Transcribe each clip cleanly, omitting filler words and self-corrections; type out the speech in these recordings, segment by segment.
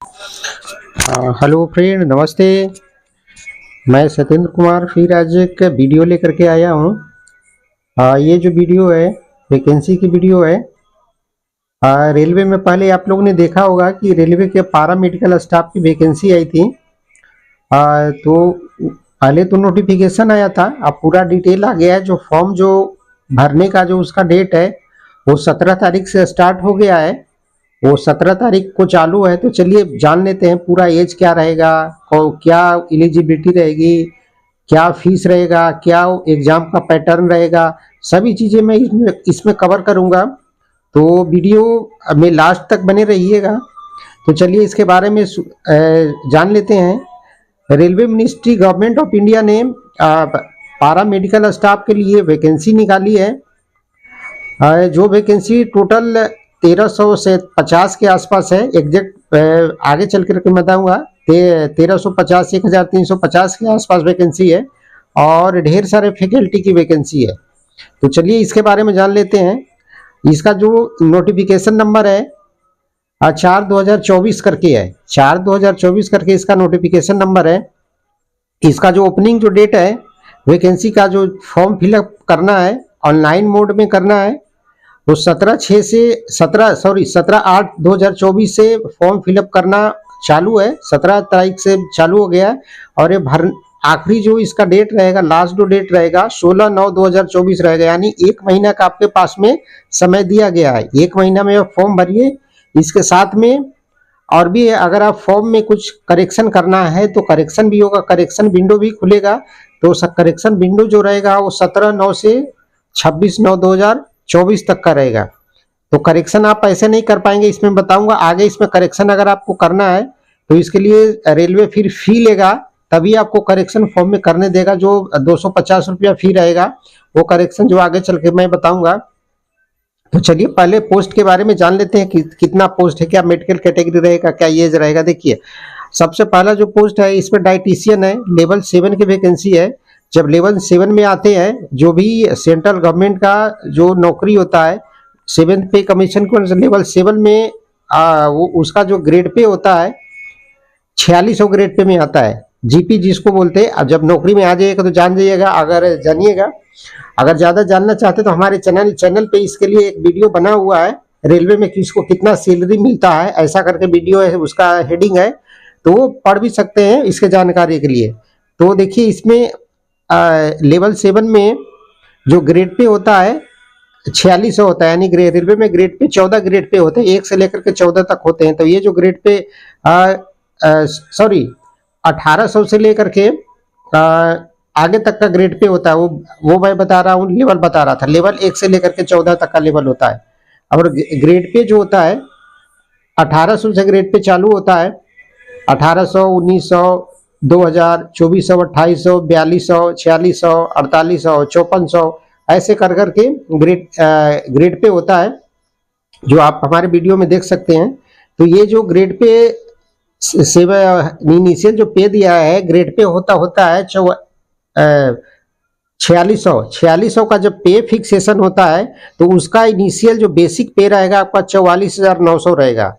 Hello friend, नमस्ते। मैं सत्येंद्र कुमार फिर आज एक वीडियो लेकर के आया हूँ। ये जो वीडियो है वैकेंसी की वीडियो है। रेलवे में पहले आप लोगों ने देखा होगा कि रेलवे के पारा मेडिकल स्टाफ की वैकेंसी आई थी। तो पहले तो नोटिफिकेशन आया था, अब पूरा डिटेल आ गया है। जो फॉर्म जो भरने का जो उसका डेट है वो 17 तारीख से स्टार्ट हो गया है। वो 17 तारीख को चालू है। तो चलिए जान लेते हैं पूरा एज क्या रहेगा, क्या एलिजिबिलिटी रहेगी, क्या फीस रहेगा, क्या एग्जाम का पैटर्न रहेगा। सभी चीजें मैं इसमें कवर करूंगा। तो वीडियो में लास्ट तक बने रहिएगा। तो चलिए इसके बारे में जान लेते हैं। Railway ministry government of India ने पारा मेडिकल स्टाफ के लिए वैकेंसी निकाली है। जो वैकेंसी टोटल 1300 से 50 के आसपास है। एग्जैक्ट आगे चल कर के बताऊंगा। 1350 1350 के आसपास वैकेंसी है और ढेर सारे फैकल्टी की वैकेंसी है। तो चलिए इसके बारे में जान लेते हैं। इसका जो नोटिफिकेशन नंबर है 4/2024 करके है। 4/2024 करके इसका नोटिफिकेशन नंबर है। इसका जो ओपनिंग जो डेट है वैकेंसी का, जो फॉर्म फिलअप करना है ऑनलाइन मोड में करना है, तो 17/8/2024 से फॉर्म फिलअप करना चालू है। 17 तारीख से चालू हो गया और ये भर आखिरी जो इसका डेट रहेगा, लास्ट जो डेट रहेगा 16/9/2024 रहेगा। यानी एक महीना का आपके पास में समय दिया गया है। एक महीना में आप फॉर्म भरिए। इसके साथ में और भी अगर आप फॉर्म में कुछ करेक्शन करना है तो करेक्शन भी होगा, करेक्शन विंडो भी खुलेगा। तो करेक्शन विंडो जो रहेगा वो 17/9 से 26/9/2024 तक का रहेगा। तो करेक्शन आप ऐसे नहीं कर पाएंगे, इसमें बताऊंगा आगे। इसमें करेक्शन अगर आपको करना है तो इसके लिए रेलवे फिर फी लेगा, तभी आपको करेक्शन फॉर्म में करने देगा। जो 250 रुपया फी रहेगा, वो करेक्शन जो आगे चल के मैं बताऊंगा। तो चलिए पहले पोस्ट के बारे में जान लेते हैं कि कितना पोस्ट है, क्या मेडिकल कैटेगरी रहेगा, क्या एज रहेगा। देखिए सबसे पहला जो पोस्ट है इसमें डाइटिशियन है। लेवल 7 की वैकेंसी है। जब लेवल 7 में आते हैं, जो भी सेंट्रल गवर्नमेंट का जो नौकरी होता है 7th पे कमीशन को लेवल 7 में वो उसका जो ग्रेड पे होता है 4600 ग्रेड पे में आता है। जीपी जिसको बोलते हैं। अब जब नौकरी में आ जाइएगा तो जान जाइएगा। अगर जानिएगा, अगर ज्यादा जानना चाहते तो हमारे चैनल पे इसके लिए एक वीडियो बना हुआ है। रेलवे में किसको कितना सैलरी मिलता है ऐसा करके वीडियो है, उसका हेडिंग है, तो वो पढ़ भी सकते हैं इसके जानकारी के लिए। तो देखिए इसमें लेवल 7 में जो ग्रेड पे होता है 4600 होता है। यानी रेलवे में ग्रेड पे 14 ग्रेड पे होते हैं, 1 से लेकर के 14 तक होते हैं। तो ये जो ग्रेड पे 1800 से लेकर के आगे तक का ग्रेड पे होता है, वो मैं बता रहा हूँ, लेवल बता रहा था। लेवल 1 से लेकर के 14 तक का लेवल होता है। और ग्रेड पे जो होता है 1800 से ग्रेड पे चालू होता है। 1800, 1900, 2000, 2400, 2800, 4200, 4600, 4800, 5400 ऐसे कर करके ग्रेड पे होता है, जो आप हमारे वीडियो में देख सकते हैं। तो ये जो ग्रेड पे इनिशियल जो पे दिया है ग्रेड पे होता है 4600 का जब पे फिक्सेशन होता है तो उसका इनिशियल जो बेसिक पे रहेगा आपका 44,900 रहेगा।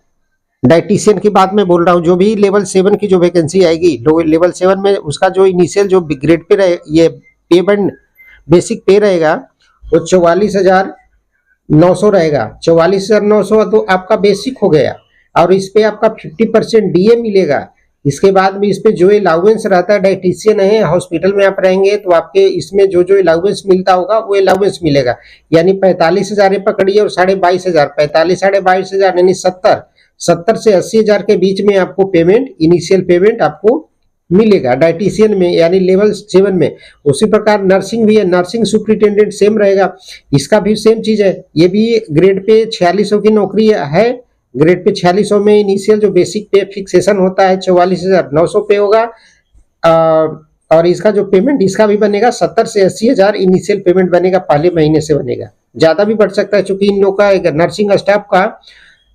डाइटिशियन की बात मैं बोल रहा हूँ। जो भी लेवल 7 की जो वैकेंसी आएगी लेवल 7 में, उसका जो इनिशियल जो ग्रेड पे रहे, ये पे बैंड बेसिक पे रहेगा वो 44,900 रहेगा। 44,900 तो आपका बेसिक हो गया। और इस पे आपका 50% डीए मिलेगा। इसके बाद में इस पे जो अलाउंस रहता है, डाइटिशियन है, हॉस्पिटल में आप रहेंगे तो आपके इसमें जो अलाउंस मिलता होगा वो अलाउंस मिलेगा। यानी 45,000 पकड़िए और 22,500, 45 22,500 यानी 70 से 80,000 के बीच में आपको पेमेंट, इनिशियल पेमेंट आपको मिलेगा डाइटिशियन में, यानी लेवल 7 में। उसी प्रकार नर्सिंग भी है। नर्सिंग सुपरिटेंडेंट सेम रहेगा, इसका भी सेम चीज है। ये भी ग्रेड पे 4600 की नौकरी है। ग्रेड पे 4600 में इनिशियल जो बेसिक पे फिक्सेशन होता है 44,900 पे होगा। और इसका जो पेमेंट इसका भी बनेगा 70 से 80,000 इनिशियल पेमेंट बनेगा, पहले महीने से बनेगा। ज्यादा भी बढ़ सकता है क्योंकि इन लोग का नर्सिंग स्टाफ का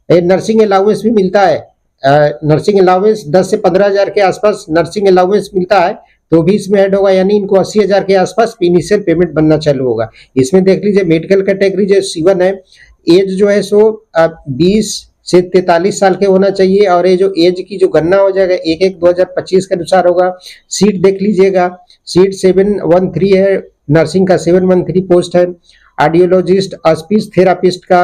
नर्सिंग अलाउंस भी मिलता है। नर्सिंग अलाउंस 10 से 15,000 के आसपास नर्सिंग अलाउंस मिलता है, तो भी इसमें ऐड होगा। यानी इनको 80,000 के आसपास इनिशियल पेमेंट बनना चालू होगा। इसमें देख लीजिए मेडिकल कैटेगरी जो C1 है, एज जो है सो 20 से 43 साल के होना चाहिए। और ये जो एज की जो गणना हो जाएगा 1/1/2025 के अनुसार होगा। सीट देख लीजिएगा, सीट 713 है, नर्सिंग का 713 पोस्ट है। ऑडियोलॉजिस्ट, स्पीच थेरापिस्ट का,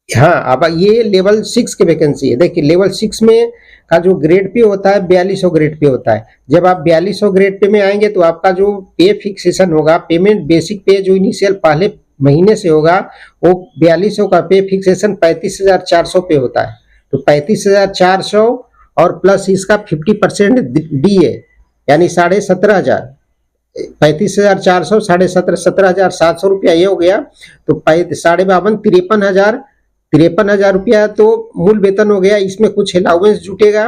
हाँ अब ये लेवल 6 की वैकेंसी है। देखिए लेवल 6 में का जो ग्रेड पे होता है 4200 ग्रेड पे होता है। जब आप 4200 ग्रेड पे में आएंगे तो आपका जो पे फिक्सेशन होगा, पेमेंट बेसिक पे जो इनिशियल पहले महीने से होगा, वो 4200 का पे फिक्सेशन 35,400 पे होता है। तो 35,400 और प्लस इसका 50% DA यानी 17,500, 35,400 17,700 रुपया ये हो गया। तो 52,53,53,000 53,000 रुपया तो मूल वेतन हो गया। इसमें कुछ अलाउंस जुटेगा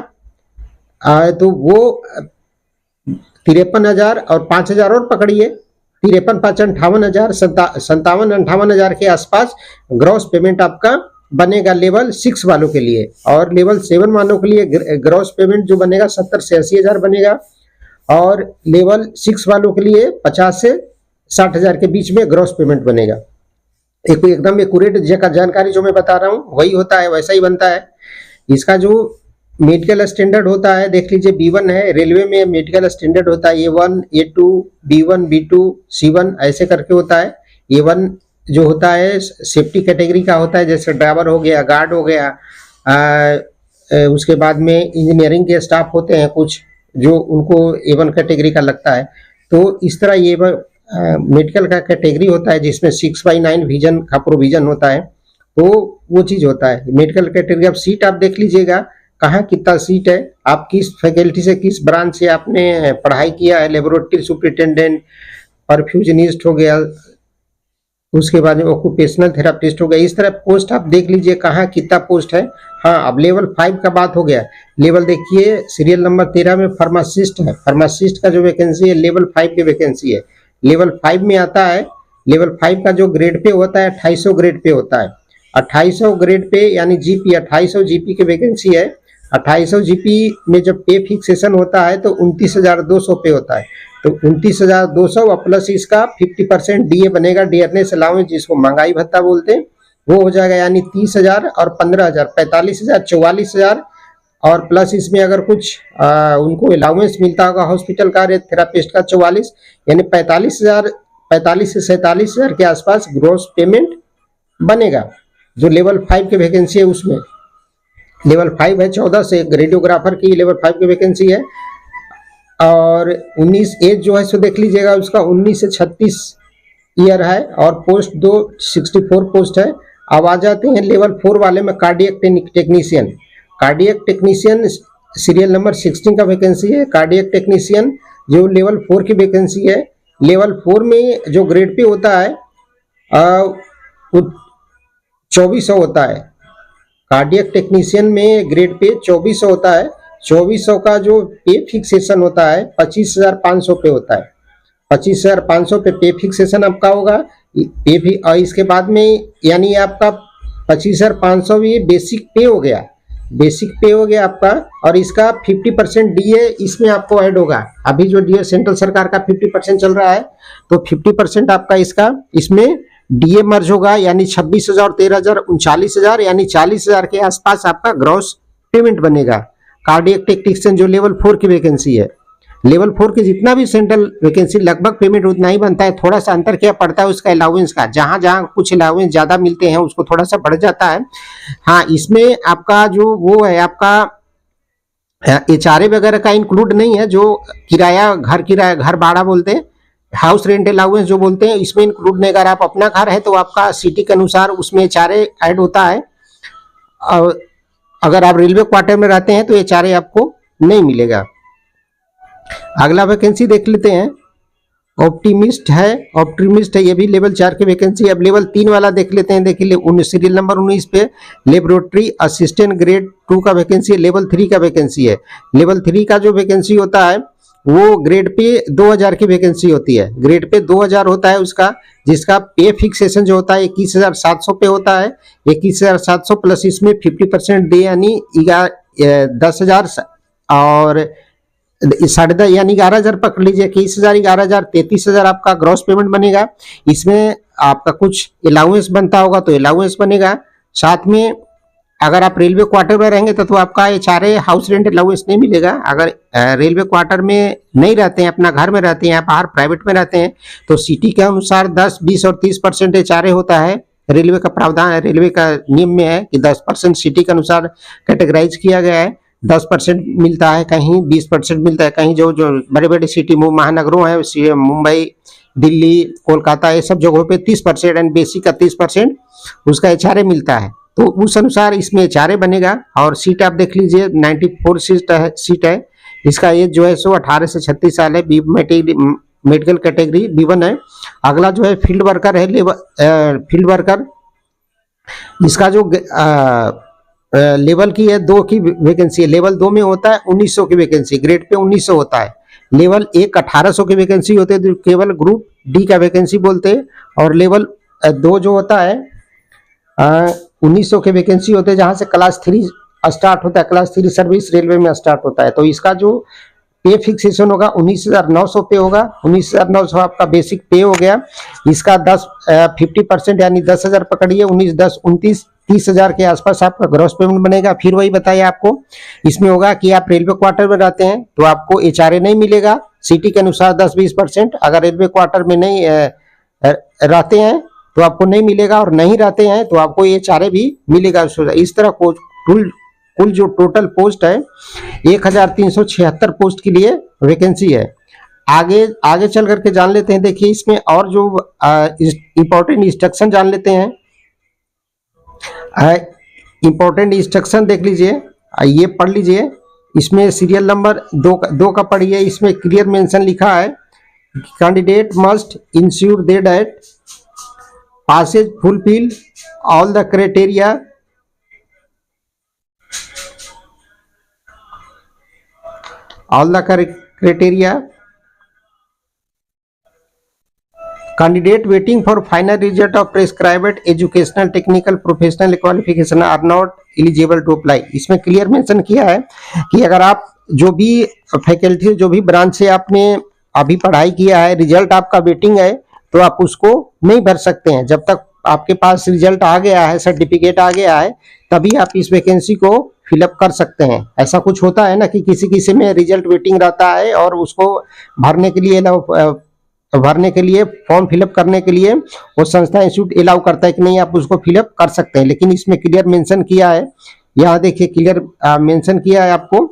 तो वो 53,000 और 5,000 और पकड़िए, 53, 5, 58,000, 57-58,000 के आसपास ग्रॉस पेमेंट आपका बनेगा लेवल 6 वालों के लिए। और लेवल 7 वालों के लिए ग्रॉस पेमेंट जो बनेगा 70 से 80,000 बनेगा। और लेवल 6 वालों के लिए 50 से 60,000 के बीच में ग्रॉस पेमेंट बनेगा। एक एकदम एक्यूरेट जानकारी जो मैं बता रहा हूँ वही होता है, वैसा ही बनता है। इसका जो मेडिकल स्टैंडर्ड होता है देख लीजिए, B1 है। रेलवे में मेडिकल स्टैंडर्ड होता है A1, A2, B1, B2, C1 ऐसे करके होता है। A1 जो होता है सेफ्टी कैटेगरी का होता है, जैसे ड्राइवर हो गया, गार्ड हो गया। उसके बाद में इंजीनियरिंग के स्टाफ होते हैं कुछ जो उनको A1 कैटेगरी का लगता है। तो इस तरह ये मेडिकल का कैटेगरी होता है जिसमें 6/9 विजन का प्रोविजन होता है। तो वो चीज होता है मेडिकल कैटेगरी। अब सीट आप देख लीजिएगा कहाँ कितना सीट है, आप किस फैकल्टी से किस ब्रांच से आपने पढ़ाई किया है। लेबोरेटरी सुपरिटेंडेंट, परफ्यूजनिस्ट हो गया, उसके बाद में ऑक्यूपेशनल थेरापिस्ट हो गया। इस तरह पोस्ट आप देख लीजिए कहाँ कितना पोस्ट है। हाँ अब लेवल 5 का बात हो गया। लेवल देखिए सीरियल नंबर 13 में फार्मासिस्ट है। फार्मासिस्ट का जो वैकेंसी है लेवल 5 की वैकेंसी है। लेवल 5 में आता है। लेवल 5 का जो ग्रेड पे होता है 2800 ग्रेड पे होता है। 2800 ग्रेड पे यानी GP 2800 GP की वैकेंसी है। 2800 GP में जब पे फिक्सेशन होता है तो 29,200 पे होता है। तो 29,200 और प्लस इसका 50% DA बनेगा, डियरनेस अलाउंस जिसको महंगाई भत्ता बोलते हैं, वो हो जाएगा। यानी 30,000 और 15,000 45,000 44,000। और प्लस इसमें अगर कुछ उनको अलाउंस मिलता होगा हॉस्पिटल का थेरापिस्ट का 44, यानी 45,000 45 से 47,000 के आसपास ग्रोस पेमेंट बनेगा। जो लेवल 5 की वैकेंसी है उसमें लेवल 5 है 14 से, रेडियोग्राफर की लेवल 5 की वैकेंसी है। और 19 एज जो है सो देख लीजिएगा उसका 19 से 36 ईयर है। और पोस्ट 264 पोस्ट है। अब आ जाते हैं लेवल 4 वाले में, cardiac technician. Cardiac technician serial number 16 का वैकेंसी है। कार्डियक टेक्नीशियन जो लेवल 4 की वैकेंसी है। लेवल 4 में जो ग्रेड पे होता है वो 2400 होता है। कार्डियक टेक्नीशियन में ग्रेड पे 2400 होता है। 2400 का जो पे फिक्सेशन होता है 25,500 पे होता है। 25,500 पे फिक्सेशन आपका होगा। पे भी और इसके बाद में यानी आपका 25,500 भी बेसिक पे हो गया। बेसिक पे हो गया आपका। और इसका 50% DA इसमें आपको ऐड होगा। अभी जो DA सेंट्रल सरकार का 50% चल रहा है तो 50% आपका इसका इसमें DA मर्ज होगा। यानी 26,000 और 13,000 39,000 यानी 40,000 के आसपास आपका ग्रॉस पेमेंट बनेगा। कार्डियक टेक्नीशियन जो लेवल 4 की वैकेंसी है। लेवल 4 की जितना भी सेंट्रल वैकेंसी लगभग पेमेंट उतना ही बनता है। थोड़ा सा अंतर क्या पड़ता है उसका अलाउंस का, जहां जहां कुछ अलाउंस ज्यादा मिलते हैं उसको थोड़ा सा बढ़ जाता है। हाँ इसमें आपका जो वो है आपका HRA वगैरह का इंक्लूड नहीं है। जो किराया घर भाड़ा बोलते हैं, हाउस रेंट अलाउंस जो बोलते हैं, इसमें इंक्लूड नहीं। अगर आप अपना घर है तो आपका सिटी के अनुसार उसमें HRA ऐड होता है। और अगर आप रेलवे क्वार्टर में रहते हैं तो HRA आपको नहीं मिलेगा। अगला वैकेंसी देख लेते हैं, ऑप्टिमिस्ट है। ये भी लेवल 4 की वैकेंसी। अब लेवल 3 वाला देख लेते हैं। देखिए सीरियल नंबर 19 पे लेबोरेटरी असिस्टेंट ग्रेड 2 का वैकेंसी है। लेवल 3 का वैकेंसी है। लेवल 3 का जो वैकेंसी होता है वो ग्रेड पे 2000 की वैकेंसी होती है। ग्रेड पे 2000 होता है उसका, जिसका पे फिक्सेशन जो होता है 21,700 पे होता है। 21,700 प्लस इसमें 50% दे यानी 10,000 और 10.5 यानी 11,000 पकड़ लीजिए। 21,000 11,000 33,000 आपका ग्रॉस पेमेंट बनेगा। इसमें आपका कुछ अलाउंस बनता होगा तो अलाउंस बनेगा। साथ में अगर आप रेलवे क्वार्टर में रहेंगे तो आपका HRA हाउस रेंट अलाउंस नहीं मिलेगा। अगर रेलवे क्वार्टर में नहीं रहते हैं, अपना घर में रहते हैं या बाहर प्राइवेट में रहते हैं, तो सिटी के अनुसार 10, 20 और 30% HRA होता है। रेलवे का प्रावधान है, रेलवे का नियम में है कि 10% सिटी के अनुसार कैटेगराइज किया गया है। 10% मिलता है, कहीं 20% मिलता है, कहीं जो जो बड़े बड़े सिटी महानगरों हैं, मुंबई, दिल्ली, कोलकाता, ये सब जगहों पे 30% एंड बेसिक का 30% उसका HRA मिलता है। तो उस अनुसार इसमें HRA बनेगा। और सीट आप देख लीजिए 94 सीट है। इसका एज जो है सो 18 से 36 साल है। मेडिकल कैटेगरी B1 है। अगला जो है फील्ड वर्कर है। फील्ड वर्कर इसका जो लेवल की है 2 की वैकेंसी है। लेवल 2 में होता है 1900 की वैकेंसी, ग्रेड पे 1900 होता है। लेवल 1 1800 की वैकेंसी होते है, केवल ग्रुप डी का वैकेंसी बोलते हैं। और लेवल 2 जो होता है 1900 के वैकेंसी होते हैं, जहां से क्लास 3 स्टार्ट होता है। क्लास 3 सर्विस रेलवे में स्टार्ट होता है। तो इसका जो पे फिक्सेशन होगा 19,900 पे होगा। 19,900 आपका बेसिक पे हो गया। इसका 50% यानी 10,000 पकड़िए, 19, 10, 29, 30,000 के आसपास आपका ग्रॉस पेमेंट बनेगा। फिर वही बताइए आपको इसमें होगा कि आप रेलवे क्वार्टर में रहते हैं तो आपको HRA नहीं मिलेगा सिटी के अनुसार 10-20%। अगर रेलवे क्वार्टर में नहीं रहते हैं तो आपको नहीं मिलेगा, और नहीं रहते हैं तो आपको HRA भी मिलेगा। इस तरह कुल जो टोटल पोस्ट है 1376 पोस्ट के लिए वैकेंसी है। आगे चल करके जान लेते हैं। देखिए इसमें और जो इंपॉर्टेंट इंस्ट्रक्शन जान लेते हैं। इंपॉर्टेंट इंस्ट्रक्शन देख लीजिए, ये पढ़ लीजिए। इसमें सीरियल नंबर 2 का पढ़िए। इसमें क्लियर मेंशन लिखा है, candidate must ensure that passes fulfill all the criteria candidate waiting for final result of prescribed educational technical professional qualification are not eligible to apply। इसमें क्लियर मेंशन किया है कि अगर आप जो भी फैकल्टी, जो भी ब्रांच से आपने अभी पढ़ाई किया है, रिजल्ट आपका वेटिंग है, तो आप उसको नहीं भर सकते हैं। जब तक आपके पास रिजल्ट आ गया है, सर्टिफिकेट आ गया है, तभी आप इस वैकेंसी को फिलअप कर सकते हैं। ऐसा कुछ होता है ना कि किसी में रिजल्ट वेटिंग रहता है और उसको भरने के लिए फॉर्म फिलअप करने के लिए वो संस्था इंस्टीट्यूट अलाउ करता है कि नहीं आप उसको फिलअप कर सकते हैं। लेकिन इसमें क्लियर मेंशन किया है, यहाँ देखिए क्लियर मेंशन किया है आपको।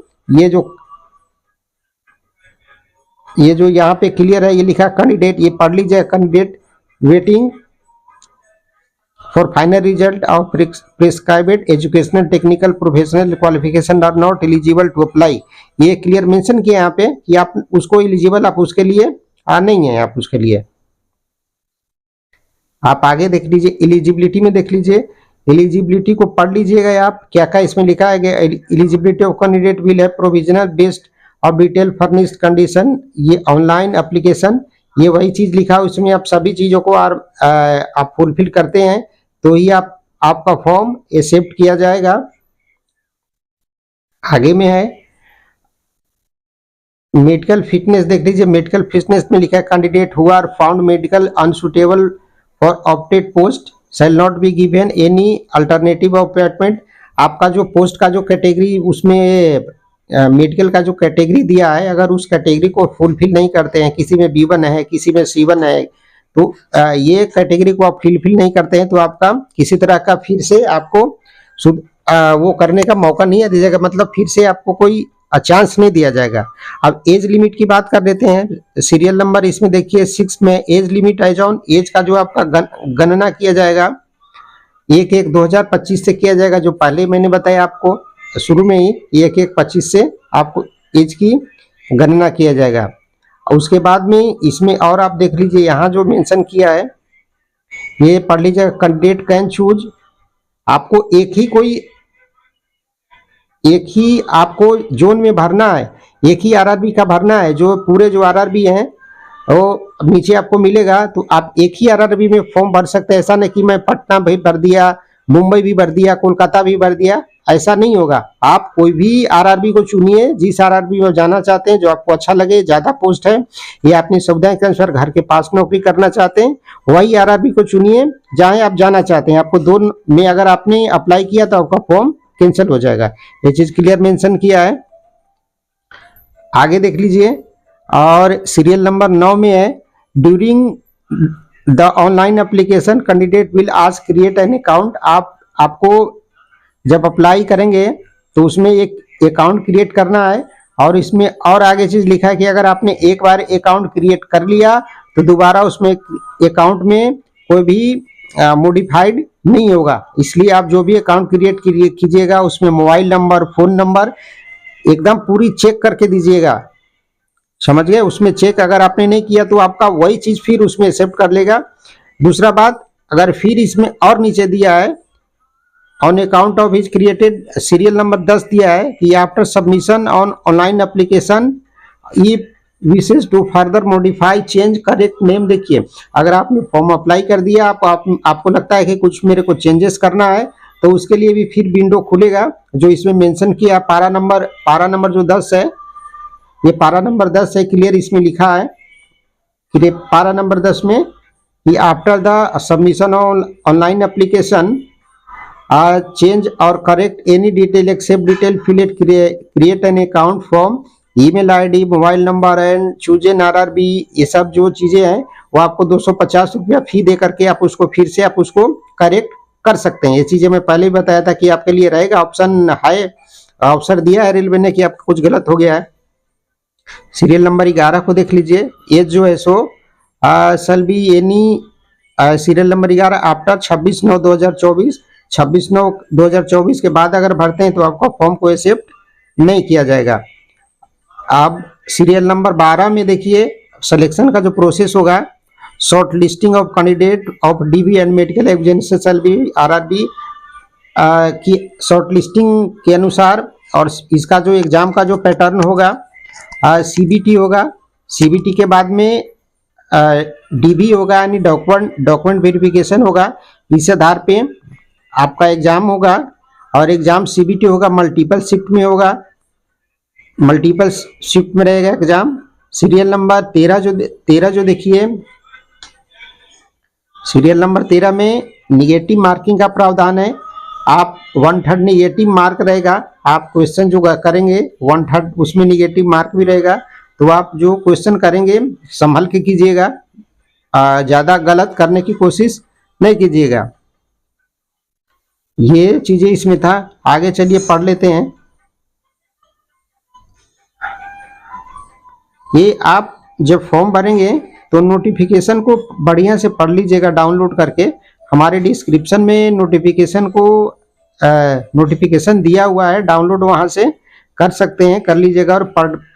ये जो यहाँ पे क्लियर है, ये लिखा कैंडिडेट, ये पढ़ लीजिए, candidate waiting for final result of prescribed educational technical professional qualification are not eligible to apply. ये क्लियर मेंशन किया यहाँ पे कि आप उसको एलिजिबल, आप उसके लिए नहीं है। आप उसके लिए आप आगे देख लीजिए, एलिजिबिलिटी में देख लीजिए, एलिजिबिलिटी को पढ़ लीजिएगा आप, क्या क्या इसमें लिखा है। Eligibility of candidate will have provisional based और डिटेल फर्निश्ड कंडीशन, ये ऑनलाइन एप्लीकेशन, ये वही चीज लिखा है उसमें। आप सभी चीजों को आप फुलफिल करते हैं तो ही आपका फॉर्म एक्सेप्ट किया जाएगा। आगे में है मेडिकल फिटनेस, देख लीजिए। मेडिकल फिटनेस में लिखा है candidate who are found medical unsuitable for opted post shall not be given any alternative appointment. आपका जो पोस्ट का जो कैटेगरी उसमें मेडिकल का जो कैटेगरी दिया है, अगर उस कैटेगरी को फुलफिल नहीं करते हैं, किसी में B1 है, किसी में C1 है, तो ये कैटेगरी को आप फुलफिल नहीं करते हैं तो आपका किसी तरह का फिर से आपको वो करने का मौका नहीं दिया जाएगा, मतलब फिर से आपको कोई चांस नहीं दिया जाएगा। अब एज लिमिट की बात कर लेते हैं। सीरियल नंबर इसमें देखिए 6 में age limit age on, age का जो आपका गणना किया जाएगा 1/1/2025 से किया जाएगा। जो पहले मैंने बताया आपको शुरू में ही 1/1/25 से आपको एज की गणना किया जाएगा। उसके बाद में इसमें और आप देख लीजिए, यहाँ जो मेंशन किया है ये पढ़ लीजिएगा। कैंडिडेट कैन चूज, आपको एक ही आपको जोन में भरना है, एक ही आरआरबी का भरना है। जो पूरे जो आरआरबी हैं वो नीचे आपको मिलेगा, तो आप एक ही आरआरबी में फॉर्म भर सकते हैं। ऐसा नहीं कि मैं पटना भी भर दिया, मुंबई भी भर दिया, कोलकाता भी भर दिया, ऐसा नहीं होगा। आप कोई भी आरआरबी को चुनिए, जिस आरआरबी में जाना चाहते हैं, जो आपको अच्छा लगे, ज्यादा पोस्ट है या अपनी सुविधा के अनुसार घर के पास नौकरी करना चाहते हैं, वही आरआरबी को चुनिए जहां आप जाना चाहते हैं। आपको दो में अगर आपने अप्लाई किया तो आपका फॉर्म कैंसिल हो जाएगा, ये चीज क्लियर मेंशन किया है। आगे देख लीजिए, और सीरियल नंबर 9 में है, during the online application candidate will ask create an account. आपको जब अप्लाई करेंगे तो उसमें एक अकाउंट क्रिएट करना है, और इसमें और आगे चीज लिखा है कि अगर आपने एक बार अकाउंट क्रिएट कर लिया तो दोबारा उसमें अकाउंट में कोई भी मॉडिफाइड नहीं होगा। इसलिए आप जो भी अकाउंट क्रिएट कीजिएगा उसमें मोबाइल नंबर, फोन नंबर एकदम पूरी चेक करके दीजिएगा, समझ गए। उसमें चेक अगर आपने नहीं किया तो आपका वही चीज फिर उसमें एक्सेप्ट कर लेगा। दूसरा बात, अगर फिर इसमें और नीचे दिया है on account of is created, serial number 10 दिया है कि after submission on online application if wishes to further modify change correct name. देखिए, अगर आपने फॉर्म अप्लाई कर दिया, आपको लगता है कि कुछ मेरे को चेंजेस करना है, तो उसके लिए भी फिर विंडो खुलेगा जो इसमें मेंशन किया। पारा नंबर जो 10 है, ये पारा नंबर 10 है, क्लियर इसमें लिखा है कि पारा नंबर 10 में कि after the submission online application change और correct any detail except detail fill it, create an account from email ID, mobile number and choose an RRB. ये सब जो चीजें हैं वो आपको 250 रुपया फी दे करके आप उसको फिर से आप उसको करेक्ट कर सकते हैं। ये चीजें मैं पहले ही बताया था कि आपके लिए रहेगा, ऑप्शन है, ऑप्शन दिया है रेलवे ने कि आपका कुछ गलत हो गया है। सीरियल नंबर 11 को देख लीजिए, एज जो है सो shall be any, serial number 11 after 26/9/2024, 26/9/2024 के बाद अगर भरते हैं तो आपका फॉर्म को एक्सेप्ट नहीं किया जाएगा। अब सीरियल नंबर 12 में देखिए, सिलेक्शन का जो प्रोसेस होगा, short listing of candidate of dB and medical examination shall be RRB की शॉर्ट लिस्टिंग के अनुसार, और इसका जो एग्जाम का जो पैटर्न होगा सीबीटी होगा, सीबीटी के बाद में डीबी होगा यानी डॉक्यूमेंट वेरिफिकेशन होगा। इस आधार पे आपका एग्जाम होगा, और एग्जाम सीबीटी होगा, मल्टीपल शिफ्ट में होगा, मल्टीपल शिफ्ट में रहेगा एग्जाम। सीरियल नंबर 13 जो देखिए, सीरियल नंबर 13 में निगेटिव मार्किंग का प्रावधान है। आप 1/3 निगेटिव मार्क रहेगा, आप क्वेश्चन जो करेंगे 1/3 उसमें निगेटिव मार्क भी रहेगा, तो आप जो क्वेश्चन करेंगे संभल के कीजिएगा, ज्यादा गलत करने की कोशिश नहीं कीजिएगा। ये चीजें इसमें था। आगे चलिए पढ़ लेते हैं। ये आप जब फॉर्म भरेंगे तो नोटिफिकेशन को बढ़िया से पढ़ लीजिएगा डाउनलोड करके। हमारे डिस्क्रिप्शन में नोटिफिकेशन दिया हुआ है, डाउनलोड वहां से कर सकते हैं, कर लीजिएगा, और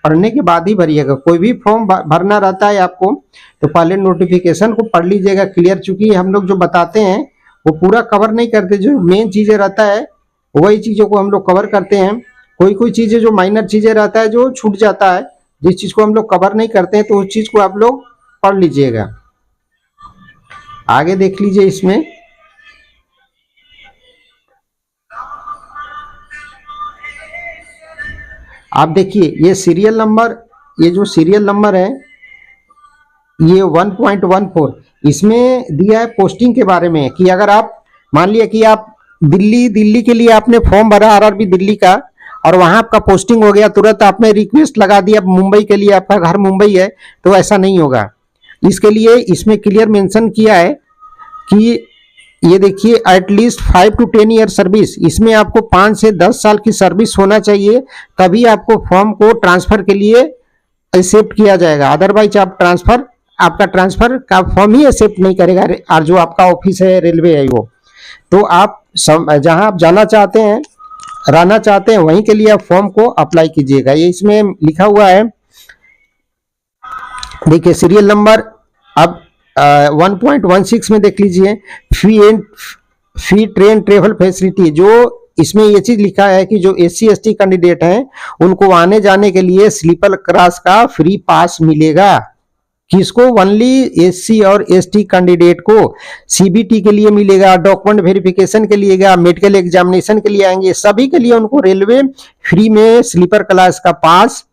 पढ़ने के बाद ही भरिएगा। कोई भी फॉर्म भरना रहता है आपको तो पहले नोटिफिकेशन को पढ़ लीजिएगा क्लियर, चूंकि हम लोग जो बताते हैं वो पूरा कवर नहीं करते, जो मेन चीजें रहता है वही चीजों को हम लोग कवर करते हैं। कोई चीजें जो माइनर चीजें रहता है जो छूट जाता है, जिस चीज को हम लोग कवर नहीं करते हैं, तो उस चीज को आप लोग पढ़ लीजिएगा। आगे देख लीजिए, इसमें आप देखिए ये सीरियल नंबर, ये जो सीरियल नंबर है ये 1.14, इसमें दिया है पोस्टिंग के बारे में कि अगर आप मान लिया कि आप दिल्ली के लिए आपने फॉर्म भरा आरआरबी दिल्ली का, और वहां आपका पोस्टिंग हो गया, तुरंत आपने रिक्वेस्ट लगा दिया मुंबई के लिए, आपका घर मुंबई है, तो ऐसा नहीं होगा। इसके लिए इसमें क्लियर मेंशन किया है कि ये देखिए एटलीस्ट 5 to 10 ईयर सर्विस, इसमें आपको 5 से 10 साल की सर्विस होना चाहिए, तभी आपको फॉर्म को ट्रांसफर के लिए एक्सेप्ट किया जाएगा। अदरवाइज आपका ट्रांसफर का फॉर्म ही एक्सेप्ट नहीं करेगा, और जो आपका ऑफिस है रेलवे है वो। तो आप जहां आप जाना चाहते हैं, रहना चाहते हैं, वहीं के लिए आप फॉर्म को अप्लाई कीजिएगा। ये इसमें लिखा हुआ है, देखिए सीरियल नंबर अब 1.16 में देख लीजिए, फी ट्रेन ट्रेवल फैसिलिटी। जो इसमें ये चीज लिखा है कि जो SC/ST कैंडिडेट हैं उनको आने जाने के लिए स्लीपर क्लास का फ्री पास मिलेगा। किसको? ओनली एससी और एसटी कैंडिडेट को सीबीटी के लिए मिलेगा, डॉक्यूमेंट वेरिफिकेशन के लिए, मेडिकल एग्जामिनेशन के लिए आएंगे, सभी के लिए उनको रेलवे फ्री में स्लीपर क्लास का पास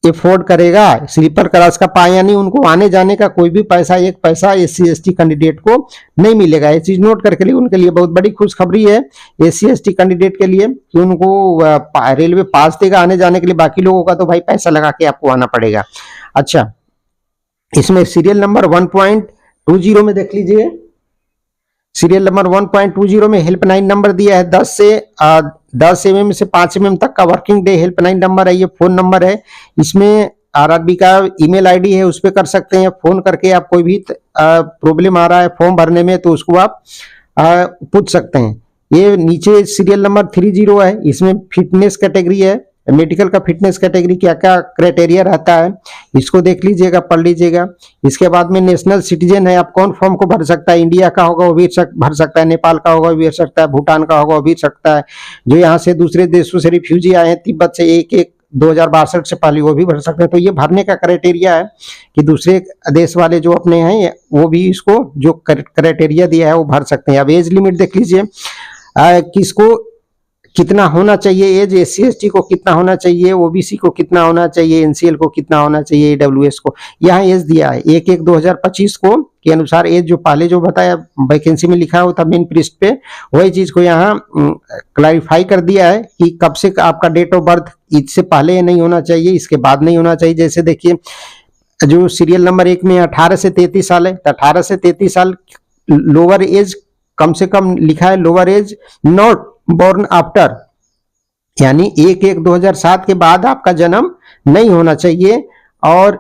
एफोर्ड करेगा। स्लीपर क्लास का पास यानी उनको आने जाने का कोई भी पैसा, एक पैसा एससी एसटी कैंडिडेट को नहीं मिलेगा। ये चीज नोट करके लिए उनके लिए बहुत बड़ी खुशखबरी है एससी एसटी कैंडिडेट के लिए कि उनको रेलवे पास देगा आने जाने के लिए। बाकी लोगों का तो भाई पैसा लगा के आपको आना पड़ेगा। अच्छा, इसमें सीरियल नंबर 1.20 में देख लीजिए, सीरियल नंबर 1.20 में हेल्पलाइन नंबर दिया है 10 एमएम से 5 एमएम तक का वर्किंग डे हेल्पलाइन नंबर है। ये फोन नंबर है, इसमें आरआरबी का ईमेल आईडी है, उस पर कर सकते हैं फोन करके। आप कोई भी प्रॉब्लम आ रहा है फॉर्म भरने में तो उसको आप पूछ सकते हैं। ये नीचे सीरियल नंबर 30 है, इसमें फिटनेस कैटेगरी है, मेडिकल का फिटनेस कैटेगरी क्या क्या क्राइटेरिया रहता है इसको देख लीजिएगा, पढ़ लीजिएगा। इसके बाद में नेशनल सिटीजन है, आप कौन फॉर्म को भर सकता है? इंडिया का होगा वो भी भर सकता है, नेपाल का होगा वो भी भर सकता है, भूटान का होगा वो भी सकता है, जो यहाँ से दूसरे देशों से रिफ्यूजी आए हैं तिब्बत से 2062 से पहले वो भी भर सकते हैं। तो ये भरने का क्राइटेरिया है कि दूसरे देश वाले जो अपने हैं वो भी इसको जो क्राइटेरिया दिया है वो भर सकते हैं। अब एज लिमिट देख लीजिए, किसको कितना होना चाहिए एज, एससी एसटी को कितना होना चाहिए, ओबीसी को कितना होना चाहिए, एनसीएल को कितना होना चाहिए, ईडब्ल्यूएस को। यहाँ एज दिया है 1/1/2025 को के अनुसार एज जो पहले जो बताया वैकेंसी में लिखा होता मेन पृष्ठ पे, वही चीज को यहाँ क्लैरिफाई कर दिया है कि कब से आपका डेट ऑफ बर्थ इससे पहले नहीं होना चाहिए, इसके बाद नहीं होना चाहिए। जैसे देखिए जो सीरियल नंबर 1 में 18 से 33 साल है, तो 18 से 33 साल लोअर एज कम से कम लिखा है, lower age not born after, यानी 1/1/2007 के बाद आपका जन्म नहीं होना चाहिए। और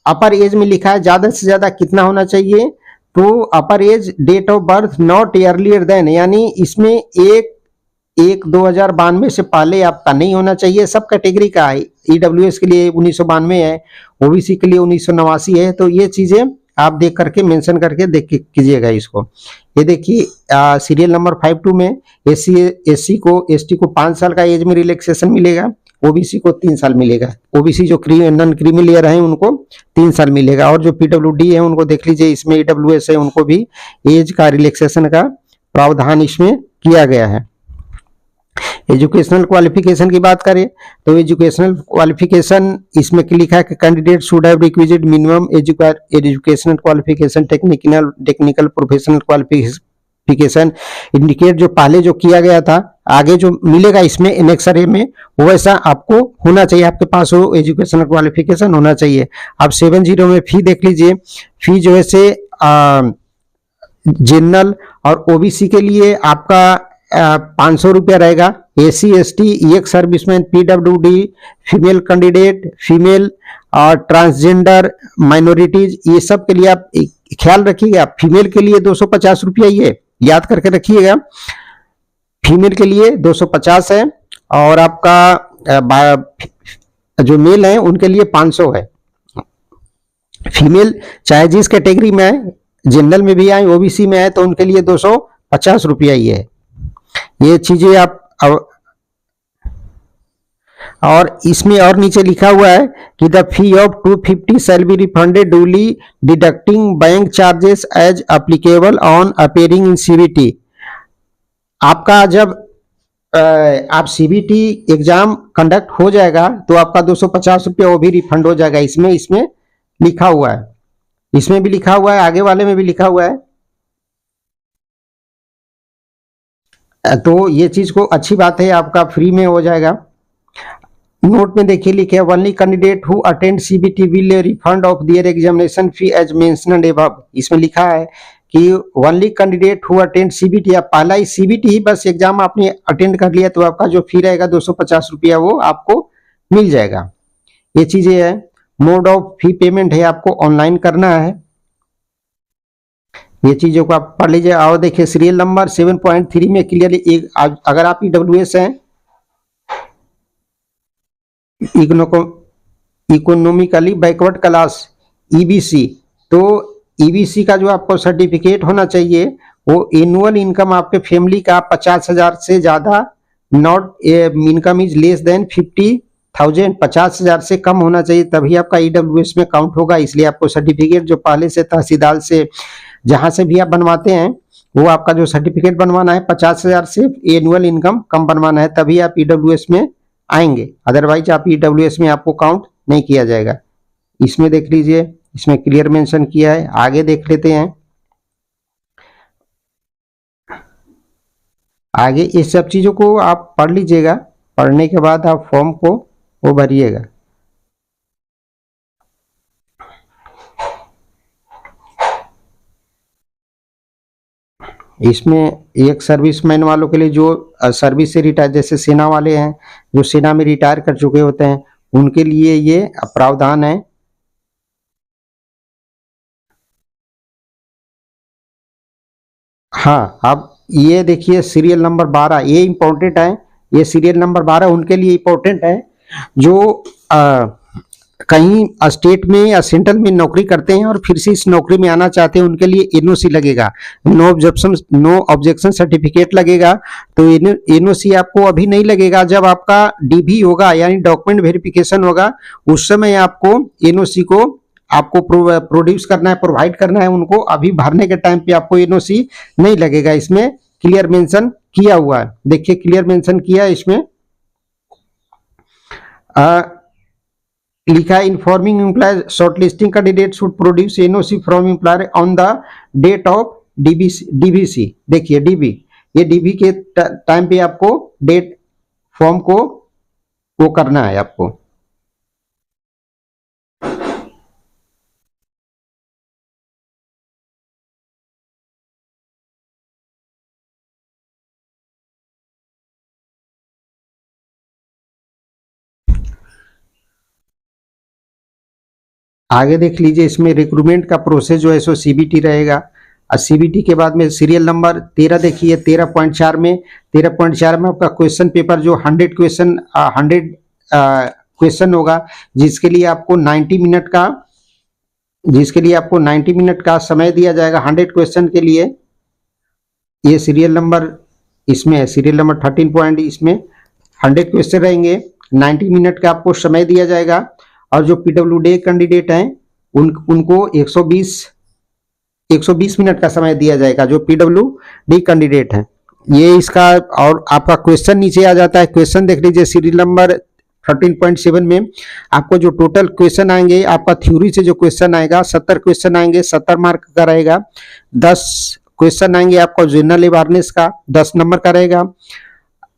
अपर एज में लिखा है ज्यादा से ज्यादा कितना होना चाहिए, तो upper age date of birth not earlier than, यानी इसमें 1/1/2092 से पहले आपका नहीं होना चाहिए। सब कैटेगरी का है, ईडब्ल्यूएस के लिए 1992 है, ओबीसी के लिए 1989 है। तो ये चीजें आप देख करके मेंशन करके देख कीजिएगा इसको। ये देखिए सीरियल नंबर 52 में एससी को एसटी को 5 साल का एज में रिलैक्सेशन मिलेगा, ओबीसी को 3 साल मिलेगा। ओबीसी जो नॉन क्रीमी लेयर है उनको 3 साल मिलेगा, और जो पीडब्ल्यूडी है उनको देख लीजिए, इसमें ईडब्ल्यूएस है उनको भी एज का रिलैक्सेशन का प्रावधान इसमें किया गया है। एजुकेशनल क्वालिफिकेशन की बात करें तो एजुकेशनल क्वालिफिकेशन इसमें लिखा है कि candidate should have requisite minimum educational qualification technical professional qualification indicate, जो पहले जो किया गया था आगे जो मिलेगा इसमें एनेक्सर ए में वैसा आपको होना चाहिए, आपके पास वो एजुकेशनल क्वालिफिकेशन होना चाहिए। आप 70 में फी देख लीजिए, फी जो है से जनरल और ओबीसी के लिए आपका 500 रुपया रहेगा, एससी एसटी एक serviceman PWD female candidate female और ट्रांसजेंडर माइनॉरिटीज ये सब के लिए आप ख्याल रखिएगा। फीमेल के लिए 250 रुपया, ये याद करके रखिएगा, फीमेल के लिए 250 है, और आपका जो मेल है उनके लिए 500 है। फीमेल चाहे जिस कैटेगरी में है, जनरल में भी आए ओबीसी में है, तो उनके लिए 250 रुपया ही है। ये चीजें आप और इसमें और नीचे लिखा हुआ है कि the fee of 250 shall be refunded duly deducting bank charges as applicable on appearing in CBT. आपका जब आप सीबीटी एग्जाम कंडक्ट हो जाएगा तो आपका 250 रुपया वो भी रिफंड हो जाएगा। इसमें लिखा हुआ है, इसमें भी लिखा हुआ है, आगे वाले में भी लिखा हुआ है। तो ये चीज को अच्छी बात है, आपका फ्री में हो जाएगा। नोट में देखिए लिखे only candidate who attend CBT will refund of their examination fee as mentioned above. इसमें लिखा है कि only candidate who attend CBT, आप पहला ही सीबीटी ही बस एग्जाम आपने अटेंड कर लिया तो आपका जो फी रहेगा 250 रुपया वो आपको मिल जाएगा। ये चीजें है। मोड ऑफ फी पेमेंट है, आपको ऑनलाइन करना है। ये चीजों को आप पढ़ लीजिए। और देखिए सीरियल नंबर 7.3 में क्लियरली अगर आप ईडब्ल्यूएस हैं, इकोनॉमिकली बैकवर्ड क्लास ईबीसी, तो ईबीसी का जो आपको सर्टिफिकेट होना चाहिए वो एनुअल इनकम आपके फैमिली का 50,000 से ज्यादा, not income is less than 50,000 से कम होना चाहिए, तभी आपका ईडब्ल्यूएस में काउंट होगा। इसलिए आपको सर्टिफिकेट जो पहले से तहसीलदार से जहां से भी आप बनवाते हैं, वो आपका जो सर्टिफिकेट बनवाना है 50,000 से एनुअल इनकम कम बनवाना है, तभी आप ईडब्ल्यूएस में आएंगे। अदरवाइज आप ईडब्ल्यूएस में आपको काउंट नहीं किया जाएगा। इसमें देख लीजिए, इसमें क्लियर मेंशन किया है। आगे देख लेते हैं। आगे इस सब चीजों को आप पढ़ लीजिएगा, पढ़ने के बाद आप फॉर्म को वो भरिएगा। इसमें एक सर्विसमैन वालों के लिए, जो सर्विस से रिटायर, जैसे सेना वाले हैं, जो सेना में रिटायर कर चुके होते हैं, उनके लिए ये प्रावधान है। हाँ, अब ये देखिए सीरियल नंबर 12, ये इंपॉर्टेंट है। ये सीरियल नंबर 12 उनके लिए इंपॉर्टेंट है जो कहीं स्टेट में या सेंट्रल में नौकरी करते हैं और फिर से इस नौकरी में आना चाहते हैं। उनके लिए एनओसी लगेगा, नो ऑब्जेक्शन सर्टिफिकेट लगेगा। तो एनओसी आपको अभी नहीं लगेगा, जब आपका डीबी होगा यानी डॉक्यूमेंट वेरिफिकेशन होगा, उस समय आपको एनओसी को आपको प्रोड्यूस करना है, प्रोवाइड करना है उनको। अभी भरने के टाइम पे आपको एनओसी नहीं लगेगा। इसमें क्लियर मेंशन किया हुआ है, देखिए क्लियर मेंशन किया है इसमें। लिखा है informing employer shortlisting candidate should produce NOC from employer on the date of DBC. देखिए डीबी, ये डीबी के टाइम पे आपको डेट फॉर्म को वो करना है आपको। आगे देख लीजिए, इसमें रिक्रूटमेंट का प्रोसेस जो है सो सीबीटी रहेगा। और सीबीटी के बाद में सीरियल नंबर 13 देखिए, 13.4 में 13.4 में आपका क्वेश्चन पेपर जो 100 क्वेश्चन होगा, जिसके लिए आपको 90 मिनट का समय दिया जाएगा 100 क्वेश्चन के लिए। ये सीरियल नंबर इसमें है, सीरियल नंबर 13 पॉइंट, इसमें 100 क्वेश्चन रहेंगे, 90 मिनट का आपको समय दिया जाएगा। और जो पीडब्ल्यूडी कैंडिडेट हैं उनको 120 मिनट का समय दिया जाएगा, जो पीडब्ल्यूडी कैंडिडेट हैं। ये इसका, और आपका क्वेश्चन नीचे आ जाता है। क्वेश्चन देख लीजिए सीरियल नंबर 13.7 में आपको जो टोटल क्वेश्चन आएंगे, आपका थ्योरी से जो क्वेश्चन आएगा 70 क्वेश्चन आएंगे, 70 मार्क का रहेगा। 10 क्वेश्चन आएंगे आपको जनरल अवेयरनेस का, 10 नंबर का रहेगा।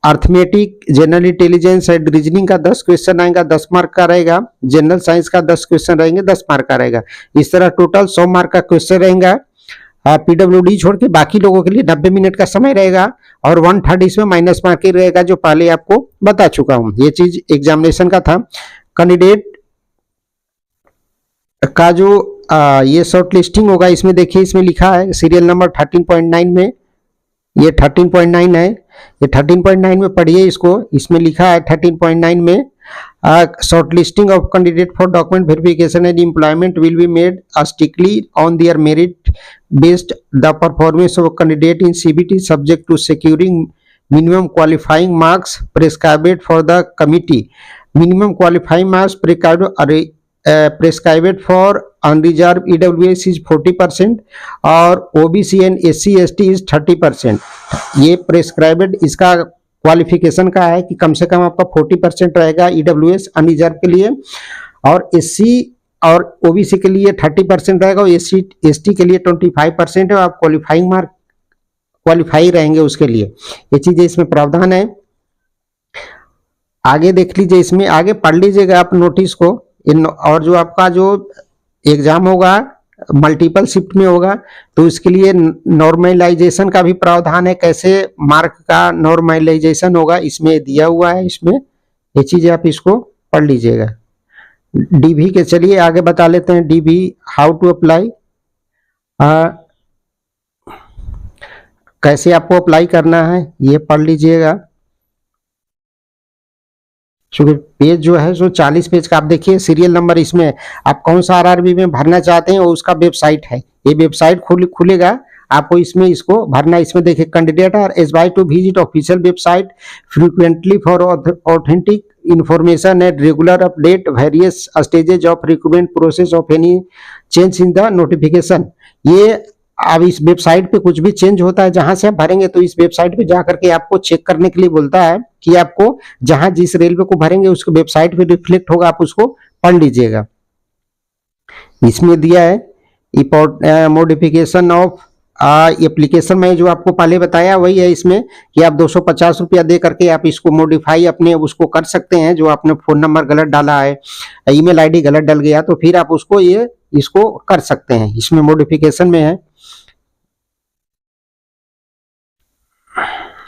Arithmetic, general intelligence and reasoning का 10 क्वेश्चन आएगा, 10 मार्क का रहेगा। जनरल साइंस का 10 क्वेश्चन रहेंगे, 10 मार्क का रहेगा। इस तरह टोटल 100 मार्क का क्वेश्चन रहेगा। पीडब्ल्यूडी छोड़ के बाकी लोगों के लिए 90 मिनट का समय रहेगा, और 1/3 इसमें माइनस मार्किंग रहेगा, जो पहले आपको बता चुका हूं। ये चीज एग्जामिनेशन का था। कैंडिडेट का जो ये शॉर्ट लिस्टिंग होगा, इसमें देखिए, इसमें लिखा है सीरियल नंबर 13.9 में, ये 13.9 है। ये 13.9 में पढ़िए इसको। इसमें लिखा है 13.9 में, short listing of candidate for document verification and employment will be made strictly on their merit based the performance of candidate in CBT subject to securing minimum qualifying marks prescribed for the committee. Minimum qualifying marks prescribed for unreserved EWS is 40% और OBC and SC ST is 30%. ये prescribed इसका qualification का है कि कम से कम आपका 40% रहेगा EWS unreserved के लिए, और SC और OBC के लिए 30% रहेगा, और SC ST के लिए 25% है। आप क्वालिफाई रहेंगे उसके लिए। ये चीजें इसमें प्रावधान है। आगे देख लीजिए, इसमें आगे पढ़ लीजिएगा आप नोटिस को। और जो आपका जो एग्जाम होगा मल्टीपल शिफ्ट में होगा, तो इसके लिए नॉर्मलाइजेशन का भी प्रावधान है। कैसे मार्क का नॉर्मलाइजेशन होगा इसमें दिया हुआ है। इसमें ये चीजें आप इसको पढ़ लीजिएगा। डीबी के चलिए आगे बता लेते हैं। डीबी हाउ टू अप्लाई, कैसे आपको अप्लाई करना है ये पढ़ लीजिएगा। क्योंकि पेज जो है सो 40 पेज का, आप देखिए सीरियल नंबर, इसमें आप कौन सा आरआरबी में भरना चाहते हैं और उसका वेबसाइट है। ये वेबसाइट खुलेगा, आपको इसमें इसको भरना। इसमें देखिए candidate are advised to visit official website frequently for authentic information at regular update various stages of recruitment process of any change in the notification. ये अब इस वेबसाइट पे कुछ भी चेंज होता है जहां से आप भरेंगे तो इस वेबसाइट पे जा करके आपको चेक करने के लिए बोलता है कि आपको जहां जिस रेलवे को भरेंगे उसको वेबसाइट पे रिफ्लेक्ट होगा, आप उसको पढ़ लीजिएगा। इसमें दिया है मॉडिफिकेशन ऑफ एप्लीकेशन में जो आपको पहले बताया वही है इसमें कि आप 250 रुपया दे करके आप इसको मॉडिफाई अपने उसको कर सकते हैं। जो आपने फोन नंबर गलत डाला है, ईमेल आईडी गलत डल गया तो फिर आप उसको इसको कर सकते हैं। इसमें मॉडिफिकेशन में है,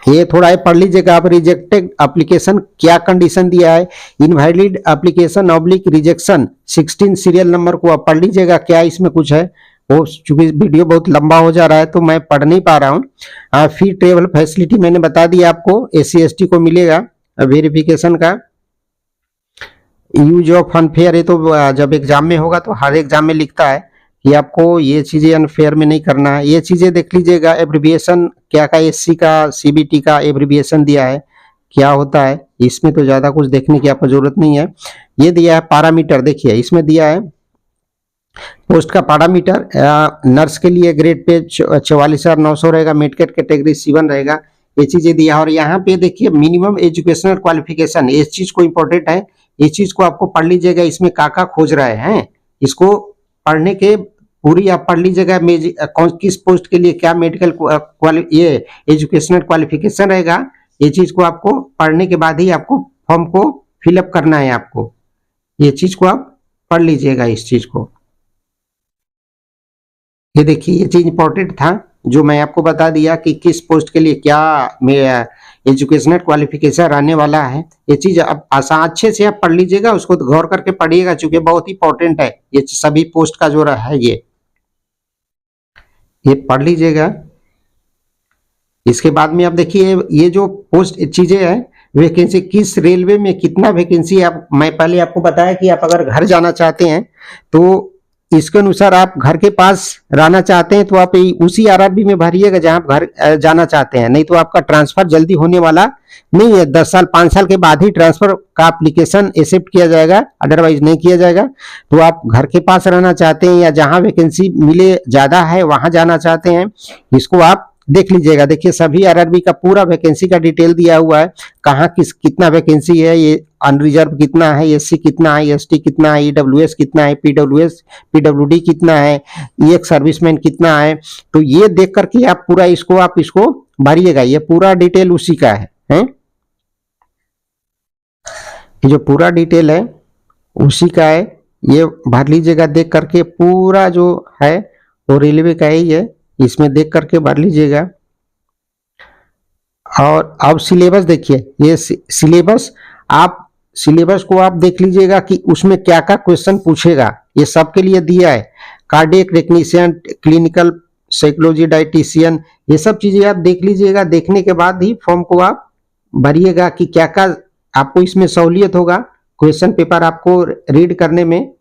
ये थोड़ा है पढ़ लीजिएगा आप। रिजेक्टेड एप्लीकेशन क्या कंडीशन दिया है, invalid application oblique rejection 16 serial number को आप पढ़ लीजिएगा क्या इसमें कुछ है। वो चूंकि वीडियो बहुत लंबा हो जा रहा है तो मैं पढ़ नहीं पा रहा हूँ। फ्री ट्रेवल फैसिलिटी मैंने बता दिया आपको, SC ST को मिलेगा वेरिफिकेशन का। यूज ऑफ अनफेयर, ये तो जब एग्जाम में होगा तो हर एग्जाम में लिखता है कि आपको ये चीजें अनफेयर में नहीं करना है। ये चीजें देख लीजिएगा। एब्रिविएशन क्या का, SC का CBT का एब्रिविएशन दिया है क्या होता है, इसमें तो ज्यादा कुछ देखने की आपको जरूरत नहीं है। ये दिया है पैरामीटर, देखिए इसमें दिया है पोस्ट का पैरामीटर। नर्स के लिए ग्रेड पे 44,900 रहेगा, मेडिकेट कैटेगरी C1 रहेगा, ये चीजें दिया है। और यहाँ पे देखिए मिनिमम एजुकेशनल क्वालिफिकेशन, इस चीज को इंपॉर्टेंट है, इस चीज को आपको पढ़ लीजिएगा। इसमें काका खोज रहे हैं, इसको पढ़ने के पूरी आप पढ़ लीजिएगा। कौन किस पोस्ट के लिए क्या मेडिकल ये एजुकेशनल क्वालिफिकेशन रहेगा, ये चीज को आपको पढ़ने के बाद ही आपको फॉर्म को फिलअप करना है। आपको ये चीज को आप पढ़ लीजिएगा इस चीज को। ये देखिए ये चीज इंपॉर्टेंट था जो मैं आपको बता दिया कि किस पोस्ट के लिए क्या एजुकेशनल क्वालिफिकेशन रहने वाला है। ये चीज अब आसान अच्छे से आप पढ़ लीजिएगा, उसको गौर करके पढ़िएगा चूंकि बहुत ही इंपॉर्टेंट है ये सभी पोस्ट का जो रहा है। ये पढ़ लीजिएगा। इसके बाद में आप देखिए ये जो पोस्ट चीजें है, वैकेंसी किस रेलवे में कितना वैकेंसी है। आप मैं पहले आपको बताया कि आप अगर घर जाना चाहते हैं तो इसके अनुसार आप घर के पास रहना चाहते हैं तो आप उसी RRB में भरिएगा जहां आप घर जाना चाहते हैं, नहीं तो आपका ट्रांसफर जल्दी होने वाला नहीं है। 10 साल 5 साल के बाद ही ट्रांसफर का एप्लीकेशन एक्सेप्ट किया जाएगा, अदरवाइज नहीं किया जाएगा। तो आप घर के पास रहना चाहते हैं या जहां वैकेंसी मिले ज्यादा है वहां जाना चाहते हैं, इसको आप देख लीजिएगा। देखिए सभी RRB का पूरा वैकेंसी का डिटेल दिया हुआ है, कहाँ कितना वैकेंसी है, ये अनरिजर्व कितना है, SC कितना है, ST कितना है, EWS कितना है, PWD कितना है, एक सर्विसमैन कितना है। तो ये देख करके आप पूरा इसको भरिएगा। ये पूरा डिटेल उसी का है? ये जो पूरा डिटेल है उसी का है, ये भर लीजिएगा देख करके। पूरा जो है वो रेलवे का ही है, इसमें देख करके भर लीजिएगा। और अब सिलेबस देखिए, ये सिलेबस को आप देख लीजिएगा कि उसमें क्या क्या क्वेश्चन पूछेगा। ये सबके लिए दिया है, cardiac technician, clinical psychology dietitian, ये सब चीजें आप देख लीजिएगा। देखने के बाद ही फॉर्म को आप भरिएगा कि क्या क्या आपको इसमें सहूलियत होगा क्वेश्चन पेपर आपको रीड करने में।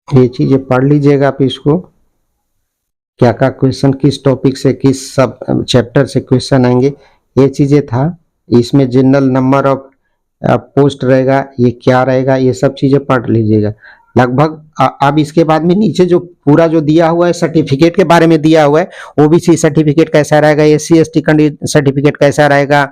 ये चीजें पढ़ लीजिएगा आप, इसको क्या क्या क्वेश्चन किस टॉपिक से किस सब चैप्टर से क्वेश्चन आएंगे, ये चीजें था। इसमें जनरल नंबर ऑफ पोस्ट रहेगा, ये क्या रहेगा, ये सब चीजें पढ़ लीजिएगा लगभग। अब इसके बाद में नीचे जो पूरा जो दिया हुआ है सर्टिफिकेट के बारे में दिया हुआ है, OBC सर्टिफिकेट कैसा रहेगा, SC ST सर्टिफिकेट कैसा रहेगा,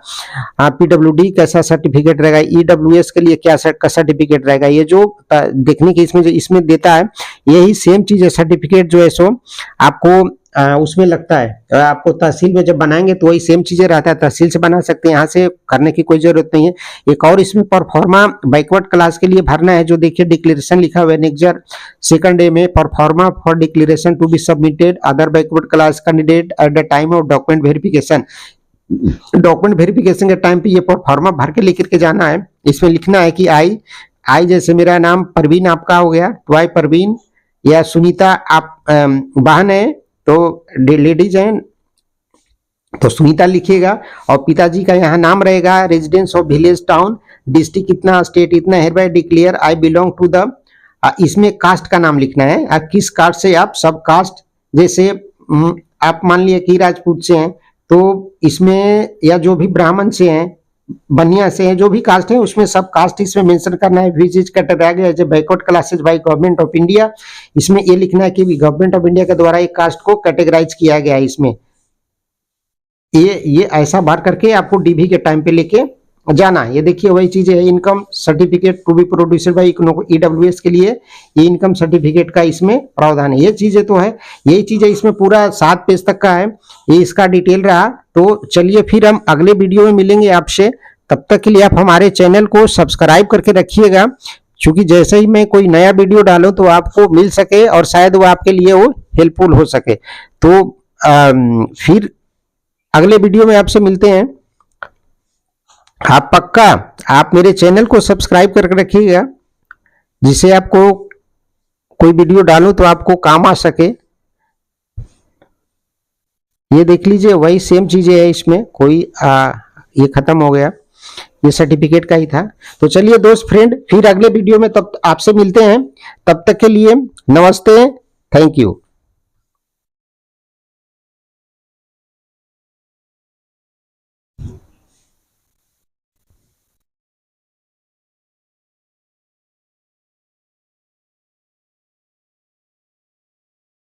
PWD कैसा सर्टिफिकेट रहेगा, EWS के लिए क्या सर्टिफिकेट रहेगा। ये जो देखने के इसमें जो इसमें देता है यही सेम चीज है। सर्टिफिकेट जो है सो आपको उसमें लगता है, आपको तहसील में जब बनाएंगे तो वही सेम चीजें रहता है, तहसील से बना सकते हैं, यहाँ से करने की कोई जरूरत नहीं है। एक और इसमें परफॉर्मा बैकवर्ड क्लास के लिए भरना है, जो देखिए डिक्लेरेशन लिखा हुआ है नेक्स्ट सेकंड डे में, proforma for declaration to be submitted other backward class candidate at the time of document verification. Document verification के टाइम पे ये परफॉर्मा भर के लेकर के जाना है। इसमें लिखना है कि आई आई जैसे मेरा नाम परवीन आपका हो गया तो आई परवीन, या सुनीता आप बहन है तो लेडीज हैं तो सुनीता लिखिएगा, और पिताजी का यहाँ नाम रहेगा, residence of village town, district इतना, स्टेट इतना, hereby declare I belong to the, इसमें कास्ट का नाम लिखना है, आप किस कास्ट से, आप सब कास्ट, जैसे आप मान लिया कि राजपूत से हैं तो इसमें, या जो भी ब्राह्मण से हैं, बनिया से हैं, जो भी कास्ट है उसमें सब कास्ट इसमें मेंशन करना है। Which is categorized as a backward classes by government of India, इसमें ये लिखना है कि गवर्नमेंट ऑफ इंडिया के द्वारा एक कास्ट को कैटेगराइज किया गया है। इसमें ये ऐसा भर करके आपको डीवी के टाइम पे लेके जाना है। ये देखिए वही चीज है, income certificate to be produced by EWS के लिए ये इनकम सर्टिफिकेट का इसमें प्रावधान है। ये चीजें तो है, यही चीजें इसमें पूरा 7 पेज तक का है, ये इसका डिटेल रहा। तो चलिए फिर हम अगले वीडियो में मिलेंगे आपसे, तब तक के लिए आप हमारे चैनल को सब्सक्राइब करके रखिएगा, क्योंकि जैसे ही मैं कोई नया वीडियो डालूं तो आपको मिल सके और शायद वो आपके लिए वो हेल्पफुल हो सके। तो फिर अगले वीडियो में आपसे मिलते हैं। आप पक्का आप मेरे चैनल को सब्सक्राइब करके रखिएगा, जिससे आपको कोई वीडियो डालूं तो आपको काम आ सके। ये देख लीजिए वही सेम चीजें है इसमें, कोई ये खत्म हो गया, ये सर्टिफिकेट का ही था। तो चलिए दोस्त फ्रेंड, फिर अगले वीडियो में तब आपसे मिलते हैं, तब तक के लिए नमस्ते, थैंक यू।